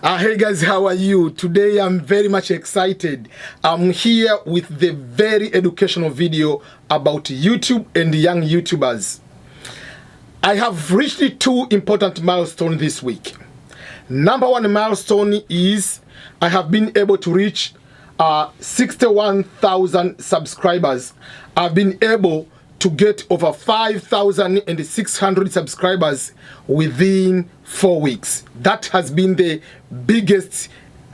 Hey guys, how are you? Today I'm very much excited. I'm here with the very educational video about YouTube and young YouTubers. I have reached two important milestones this week. Number one milestone is I have been able to reach 61,000 subscribers. I've been able to get over 5,600 subscribers within 4 weeks. That has been the biggest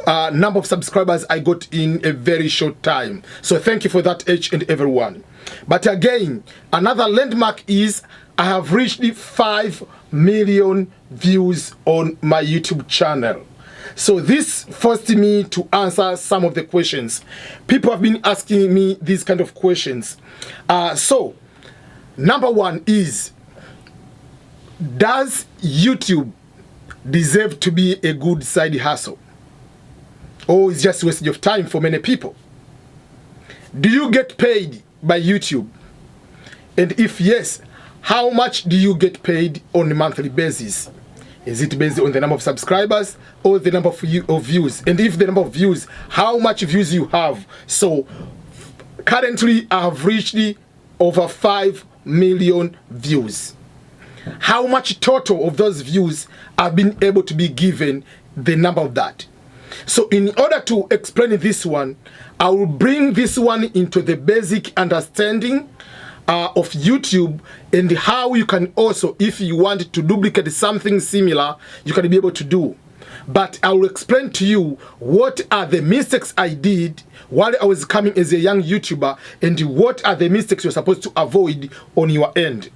number of subscribers I got in a very short time. So thank you for that, each and everyone. But again, another landmark is I have reached 5 million views on my YouTube channel. So this forced me to answer some of the questions. People have been asking me these kind of questions. So number one is, does YouTube deserve to be a good side hustle? Or it's just a waste of time for many people? Do you get paid by YouTube? And if yes, how much do you get paid on a monthly basis? Is it based on the number of subscribers or the number of views? And if the number of views, how much views you have? So currently I have reached over 5 million views. How much total of those views have been able to be given the number of that? So in order to explain this one, I will bring this one into the basic understanding of YouTube and how you can also, if you want to duplicate something similar, you can be able to do. But I will explain to you what are the mistakes I did while I was coming as a young YouTuber, and what are the mistakes you're supposed to avoid on your end.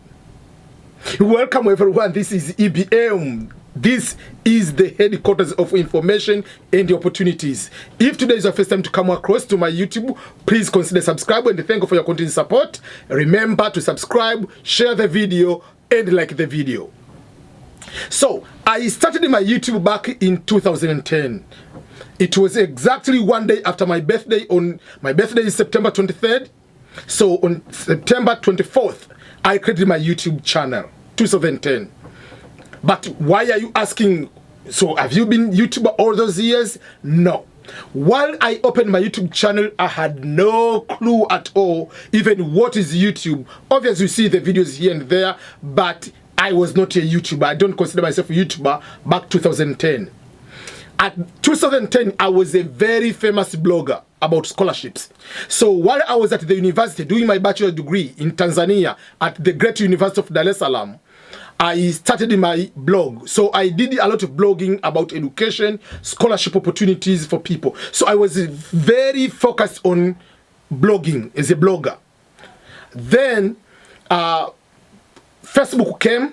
Welcome everyone, this is EBM. This is the headquarters of information and opportunities. If today is your first time to come across to my YouTube, please consider subscribing and thank you for your continued support. Remember to subscribe, share the video, and like the video. So I started my YouTube back in 2010. It was exactly one day after my birthday. My birthday is September 23rd. So on September 24th, I created my YouTube channel, 2010. But why are you asking, so have you been YouTuber all those years? No. While I opened my YouTube channel, I had no clue at all even what is YouTube. Obviously you see the videos here and there, but I was not a YouTuber. I don't consider myself a YouTuber back 2010. At 2010, I was a very famous blogger about scholarships. So while I was at the university doing my bachelor degree in Tanzania at the Great University of Dar es Salaam, I started my blog. So I did a lot of blogging about education, scholarship opportunities for people. So I was very focused on blogging as a blogger. Then Facebook came.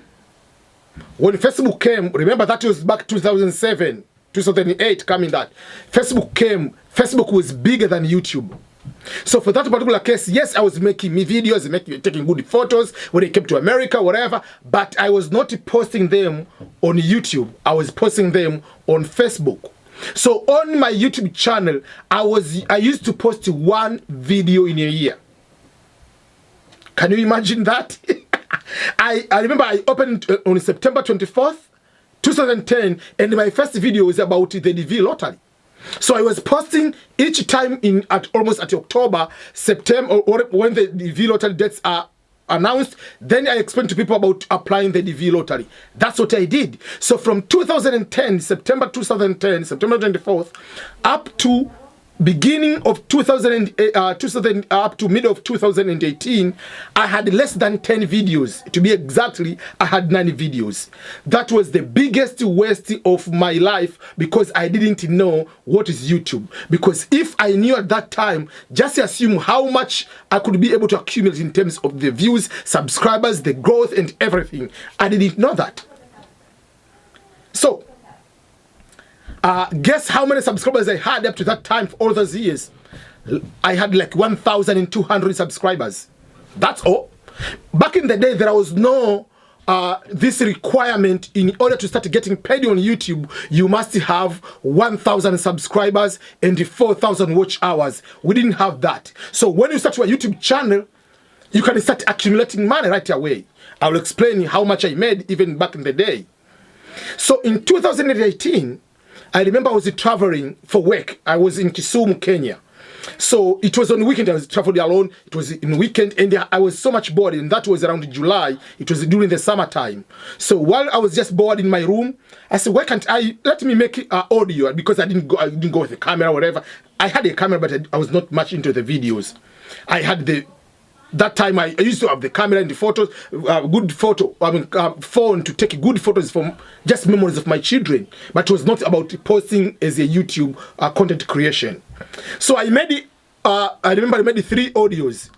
When Facebook came, remember that was back 2007, 2008 coming that. Facebook came, Facebook was bigger than YouTube. So for that particular case, yes, I was making videos, taking good photos when I came to America, whatever, but I was not posting them on YouTube. I was posting them on Facebook. So on my YouTube channel, I used to post 1 video in a year. Can you imagine that? I remember I opened on September 24th, 2010, and my first video was about the DVLOTTERY. So I was posting each time almost at October, September, or when the DVLOTTERY dates are announced. Then I explained to people about applying the DVLOTTERY. That's what I did. So from 2010, September 2010, September 24th, up to beginning of up to middle of 2018, I had less than 10 videos. To be exactly, I had 9 videos. That was the biggest waste of my life because I didn't know what is YouTube. Because if I knew at that time, just assume how much I could be able to accumulate in terms of the views, subscribers, the growth, and everything. I didn't know that. So guess how many subscribers I had up to that time for all those years? I had like 1,200 subscribers. That's all. Back in the day, there was no this requirement. In order to start getting paid on YouTube, you must have 1,000 subscribers and 4,000 watch hours. We didn't have that. So when you start your YouTube channel, you can start accumulating money right away. I'll explain how much I made even back in the day. So in 2018, I remember I was traveling for work. I was in Kisumu, Kenya. So it was on the weekend. I was traveling alone. It was in the weekend, and I was so much bored. And that was around July. It was during the summertime. So while I was just bored in my room, I said, "Why can't I let me make audio?" Because I didn't go with the camera or whatever. I had a camera, but I was not much into the videos. I had that time I used to have the camera and the photos, good photo, phone to take good photos from just memories of my children. But it was not about posting as a YouTube content creation. So I made I remember I made 3 audios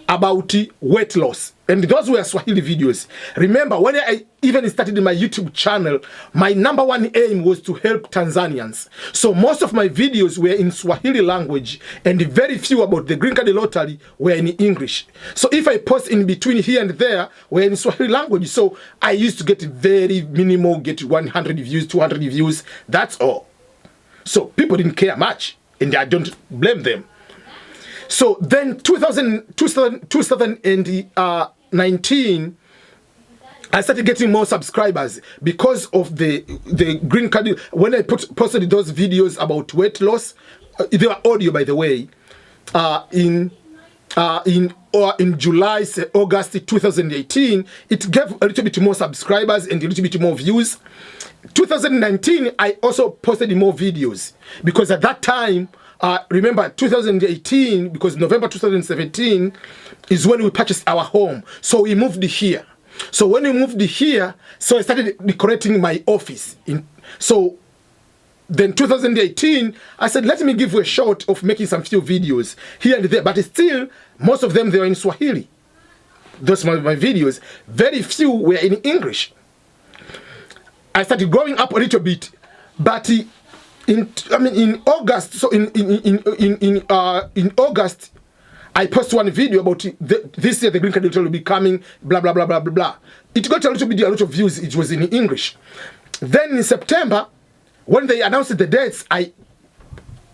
about weight loss, and those were Swahili videos. Remember, when I even started my YouTube channel, my #1 aim was to help Tanzanians. So most of my videos were in Swahili language, and very few about the green card lottery were in English. So if I post in between here and there, were in Swahili language. So I used to get very minimal, get 100 views, 200 views. That's all. So people didn't care much, and I don't blame them. So then 2019, I started getting more subscribers because of the green card. When I posted those videos about weight loss, they were audio, by the way, in July, August 2018, it gave a little bit more subscribers and a little bit more views. 2019, I also posted more videos because at that time, remember 2018, because November 2017 is when we purchased our home. So we moved here. So when we moved here, so I started decorating my office. So then 2018, I said, let me give you a shot of making some few videos here and there. But still, most of them, they were in Swahili. Those are my videos. Very few were in English. I started growing up a little bit. But in August, so in August, I posted one video about this year the green card will be coming, blah blah blah blah blah blah. It got a lot of views. It was in English. Then in September, when they announced the dates, I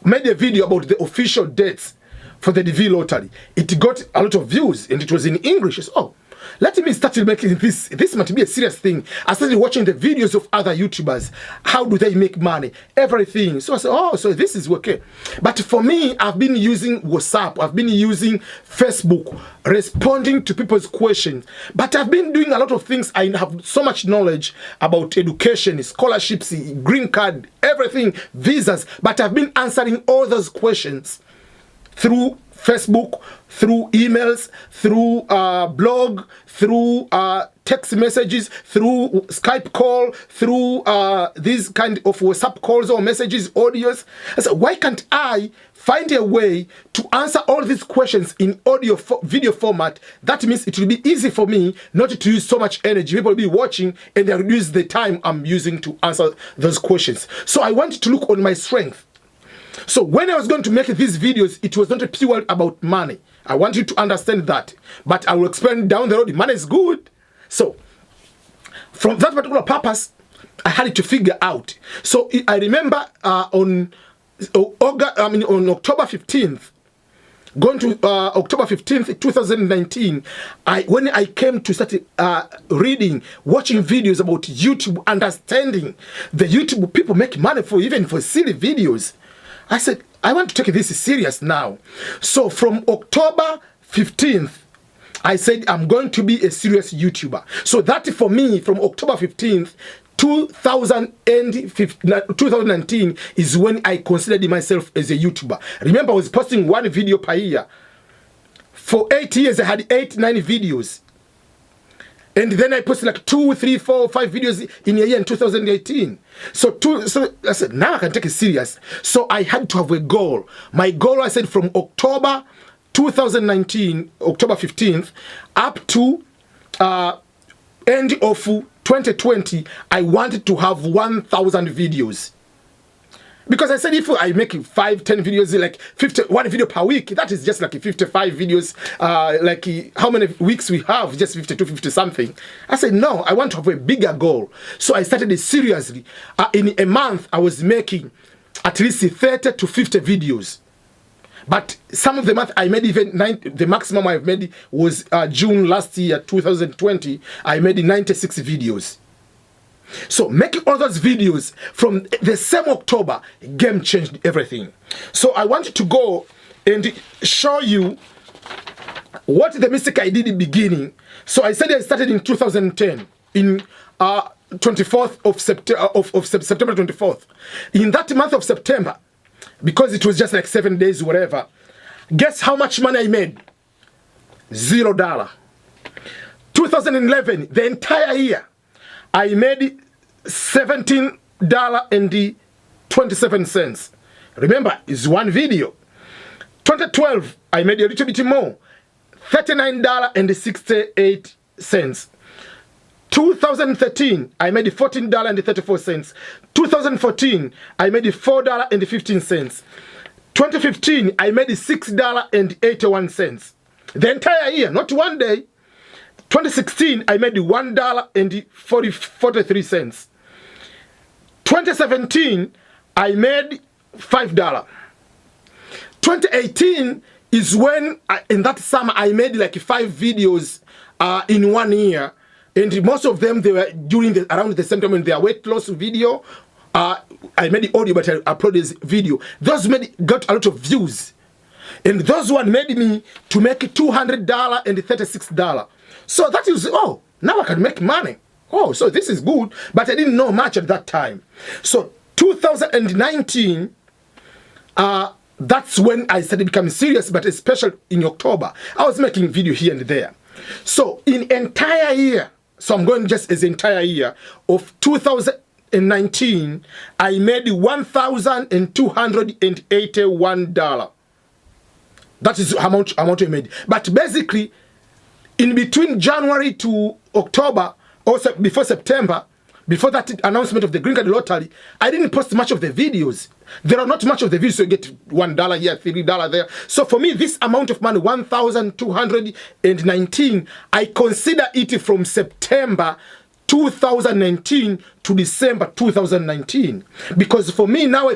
made a video about the official dates for the DV lottery. It got a lot of views, and it was in English. So, oh, let me start making this. This might be a serious thing. I started watching the videos of other YouTubers. How do they make money? Everything. So I said, oh, so this is okay. But for me, I've been using WhatsApp. I've been using Facebook, responding to people's questions. But I've been doing a lot of things. I have so much knowledge about education, scholarships, green card, everything, visas. But I've been answering all those questions through Facebook, through emails, through blog, through text messages, through Skype call, through these kind of WhatsApp calls or messages, audios. I said, why can't I find a way to answer all these questions in audio video format? That means it will be easy for me not to use so much energy. People will be watching and I reduce the time I'm using to answer those questions. So I wanted to look on my strength. So when I was going to make these videos, it was not pure about money. I want you to understand that. But I will explain down the road. Money is good. So from that particular purpose, I had to figure out. So I remember on October 15th, going to October 15th, 2019, when I came to start reading, watching videos about YouTube, understanding the YouTube people make money even for silly videos, I said, I want to take this serious now. So from October 15th, I said, I'm going to be a serious YouTuber. So that for me, from October 15th, 2019 is when I considered myself as a YouTuber. Remember, I was posting 1 video per year. For 8 years, I had 8, 9 videos. And then I posted like 2, 3, 4, 5 videos in a year in 2018. So I said, now I can take it serious. So I had to have a goal. My goal, I said, from October 2019, October 15th, up to end of 2020, I wanted to have 1,000 videos. Because I said, if I make 5, 10 videos, like 1 video per week, that is just like 55 videos. Like how many weeks we have? Just 52, 50 something. I said, no, I want to have a bigger goal. So I started it seriously. In a month, I was making at least 30 to 50 videos. But some of the month I made even the maximum I've made was June last year, 2020. I made 96 videos. So making all those videos from the same October, game changed everything. So I wanted to go and show you what the mistake I did in the beginning. So I said I started in 2010 in 24th of September 24th. In that month of September, because it was just like 7 days, whatever, guess how much money I made? $0. 2011, the entire year, I made $17.27. Remember, it's one video. 2012, I made a little bit more, $39.68. 2013, I made $14.34. 2014, I made $4.15. 2015, I made $6.81. The entire year, not one day. 2016, I made $1.43. 2017, I made $5. 2018 is when, in that summer, I made like 5 videos in 1 year. And most of them, they were around the same time when their weight loss video. I made the audio, but I uploaded this video. Those got a lot of views. And those one made me to make $200.36. So that is, oh, now I can make money. Oh, so this is good. But I didn't know much at that time. So 2019, that's when I started becoming serious, but especially in October. I was making video here and there. So in entire year, so I'm going just as entire year of 2019, I made $1,281. That is how much I made. But basically, in between January to October, also before September, before that announcement of the Green Card Lottery, I didn't post much of the videos. There are not much of the videos, so you get $1 here, $3 there. So for me, this amount of money, 1,219, I consider it from September 2019 to December 2019. Because for me now, I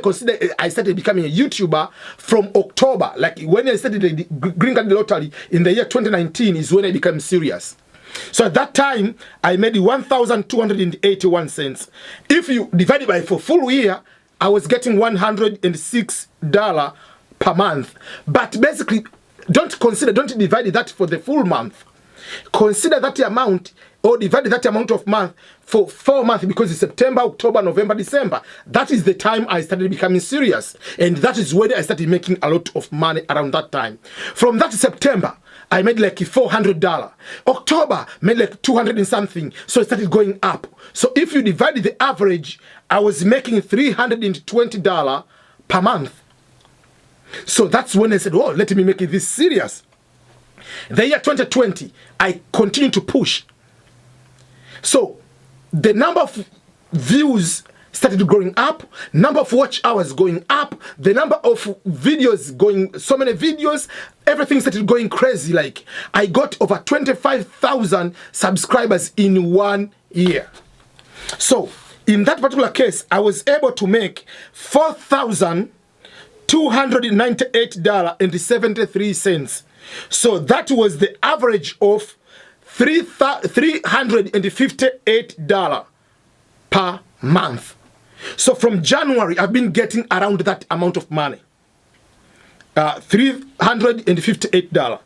started becoming a YouTuber from October. Like when I started the Green Card Lottery in the year 2019 is when I became serious. So at that time, I made $1,281. If you divide it by for full year, I was getting $106 per month. But basically, don't divide that for the full month. Consider that amount, or divide that amount of month for 4 months, because it's September, October, November, December. That is the time I started becoming serious. And that is when I started making a lot of money around that time. From that September, I made like $400. October made like 200 and something. So it started going up. So if you divide the average, I was making $320 per month. So that's when I said, oh, let me make this serious. The year 2020, I continued to push. So the number of views started going up, number of watch hours going up, the number of videos going, so many videos, everything started going crazy. Like I got over 25,000 subscribers in 1 year. So in that particular case, I was able to make $4,298.73. So that was the average of $358 per month. So from January, I've been getting around that amount of money. $358.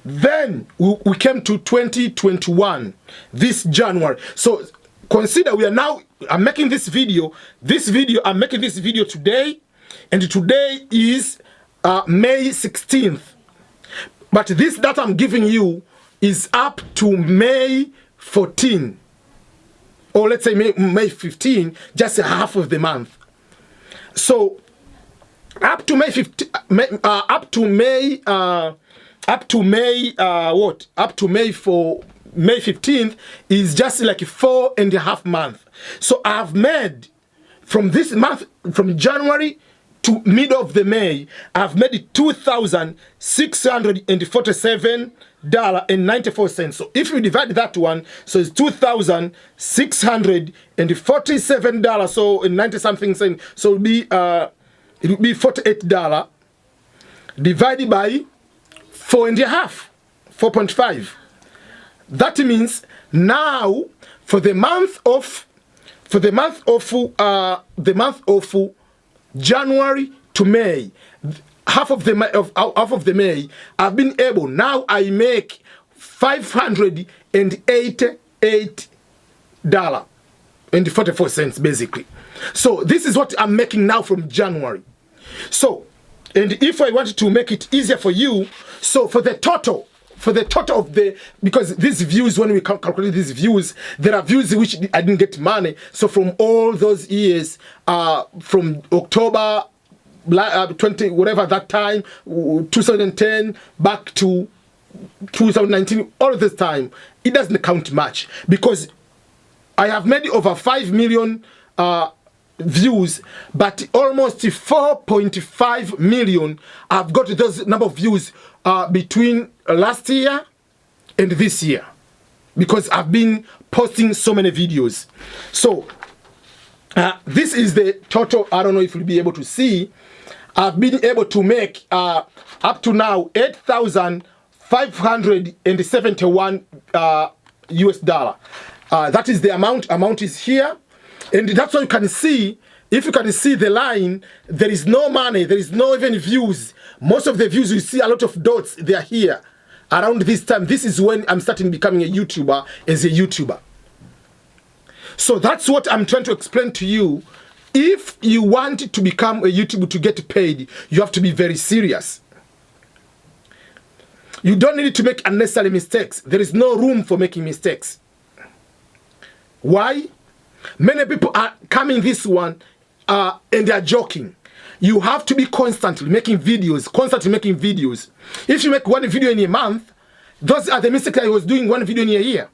Then we came to 2021, this January. So consider we are now, I'm making this video. I'm making this video today. And today is May 16th. But this data I'm giving you is up to May 14. Or let's say May 15, just half of the month. So up to May 15, up to May 15th is just like 4.5 months. So I've made from this month, from January to mid of the May, I've made $2,647.94. So if you divide that one, so it's $2,647. So in 90 something cents, so it will be $48 divided by 4.5. That means now for the month of for the month of January to May, half of the May, I've been able, now I make $588.44 basically. So this is what I'm making now from January. So, and if I wanted to make it easier for you, so for the total of the, because these views, when we calculate these views, there are views which I didn't get money. So from all those years, from October 20, whatever that time, 2010 back to 2019, all of this time, it doesn't count much, because I have made over 5 million views, but almost 4.5 million I've got those number of views between last year and this year, because I've been posting so many videos. So this is the total. I don't know if you'll be able to see. I've been able to make up to now $8,571 US dollar. That is the amount. Amount is here. And that's why you can see, if you can see the line, there is no money, there is no even views. Most of the views, you see a lot of dots, they are here. Around this time, this is when I'm starting becoming a YouTuber as a YouTuber. So that's what I'm trying to explain to you. If you want to become a YouTuber to get paid, you have to be very serious. You don't need to make unnecessary mistakes. There is no room for making mistakes. Why? Many people are coming this one and they are joking. You have to be constantly making videos, If you make one video in a month, those are the mistakes I was doing, one video in a year.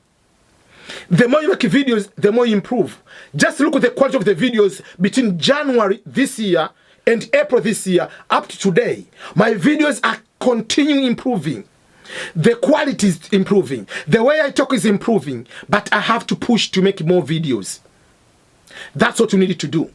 The more you make videos, the more you improve. Just look at the quality of the videos between January this year and April this year up to today. My videos are continuing improving. The quality is improving. The way I talk is improving. But I have to push to make more videos. That's what you need to do.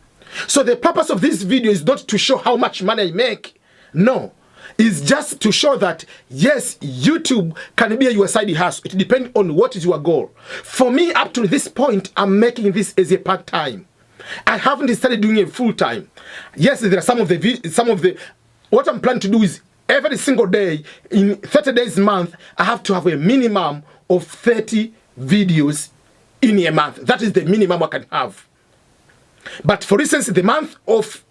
So the purpose of this video is not to show how much money I make. No. It's just to show that, yes, YouTube can be your side hustle. It depends on what is your goal. For me, up to this point, I'm making this as a part-time. I haven't started doing it full-time. Yes, there are some of the, what I'm planning to do is every single day, in 30 days a month, I have to have a minimum of 30 videos in a month. That is the minimum I can have. But for instance, the month of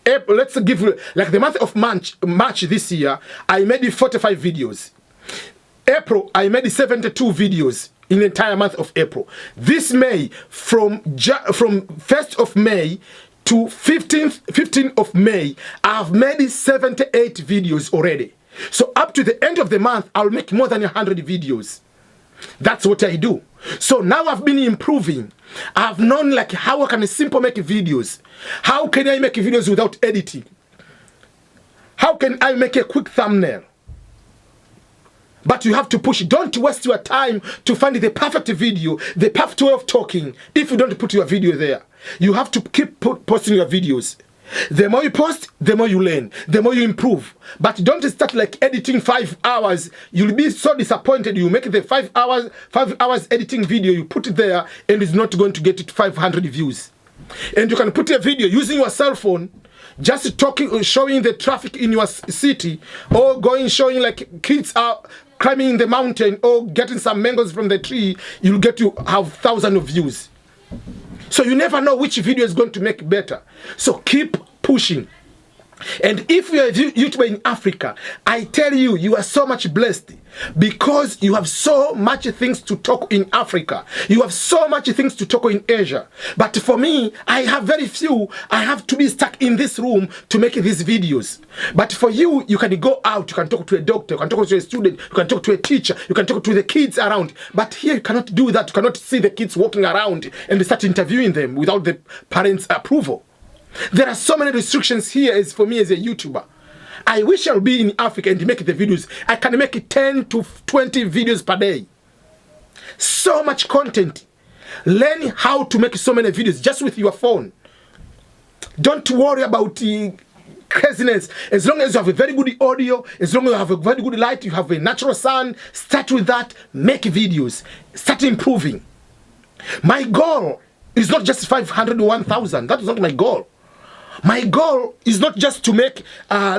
April, let's give like the month of March this year, I made 45 videos. April, I made 72 videos in the entire month of April. This May, from 1st of May to 15th of May, I've made 78 videos already. So up to the end of the month, I'll make more than 100 videos. That's what I do. So now I've been improving. I've known like how I can simply make videos. How can I make videos without editing? How can I make a quick thumbnail? But you have to push. Don't waste your time to find the perfect video, the perfect way of talking, if you don't put your video there. You have to keep posting your videos. The more you post, the more you learn, the more you improve. But don't start like editing 5 hours. You'll be so disappointed. You make the 5 hours editing video, you put it there, and it's not going to get it 500 views. And you can put a video using your cell phone, just talking, showing the traffic in your city, or showing like kids are climbing the mountain, or getting some mangoes from the tree. You'll get to have thousands of views. So you never know which video is going to make better. So keep pushing. And if you are a YouTuber in Africa, I tell you, you are so much blessed because you have so much things to talk in Africa. You have so much things to talk in Asia. But for me, I have very few. I have to be stuck in this room to make these videos. But for you, you can go out, you can talk to a doctor, you can talk to a student, you can talk to a teacher, you can talk to the kids around. But here you cannot do that. You cannot see the kids walking around and start interviewing them without the parents' approval. There are so many restrictions here as for me as a YouTuber. I wish I'll be in Africa and make the videos. I can make 10 to 20 videos per day. So much content. Learn how to make so many videos just with your phone. Don't worry about craziness. As long as you have a very good audio, as long as you have a very good light, you have a natural sun, start with that, make videos, start improving. My goal It's not just 500 or 1,000. That is not my goal. My goal is not just to make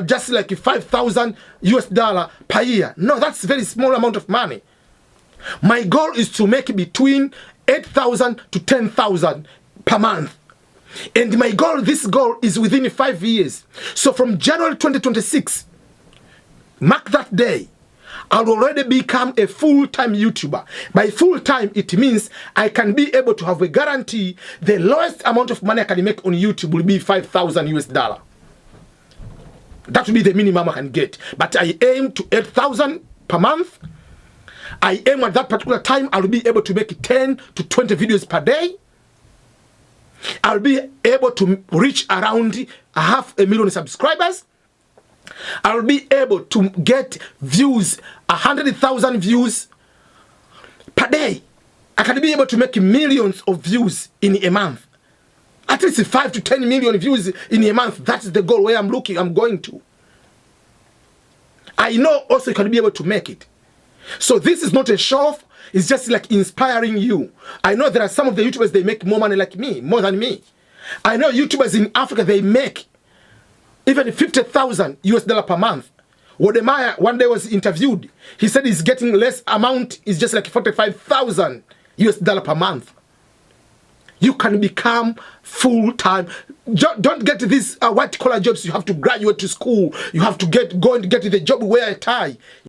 just like 5,000 US dollar per year. No, that's a very small amount of money. My goal is to make between 8,000 to 10,000 per month. And my goal, this goal is within 5 years. So from January 2026, mark that day, I'll already become a full-time YouTuber. By full-time, it means I can be able to have a guarantee the lowest amount of money I can make on YouTube will be 5,000 US dollar. That will be the minimum I can get. But I aim to 8,000 per month. I aim at that particular time, I'll be able to make 10 to 20 videos per day. I'll be able to reach around 500,000 subscribers. I'll be able to get views, 100,000 views per day. I can be able to make millions of views in a month. At least 5 to 10 million views in a month. That's the goal where I'm going to. I know also you can be able to make it. So this is not a show off. It's just like inspiring you. I know there are some of the YouTubers, they make more money like me, more than me. I know YouTubers in Africa, they make even 50,000 US dollar per month. Wodemaya one day was interviewed. He said he's getting less amount. It's just like 45,000 US dollar per month. You can become full-time. Don't get these white-collar jobs. You have to graduate to school. You have to go and get the job, wear a tie.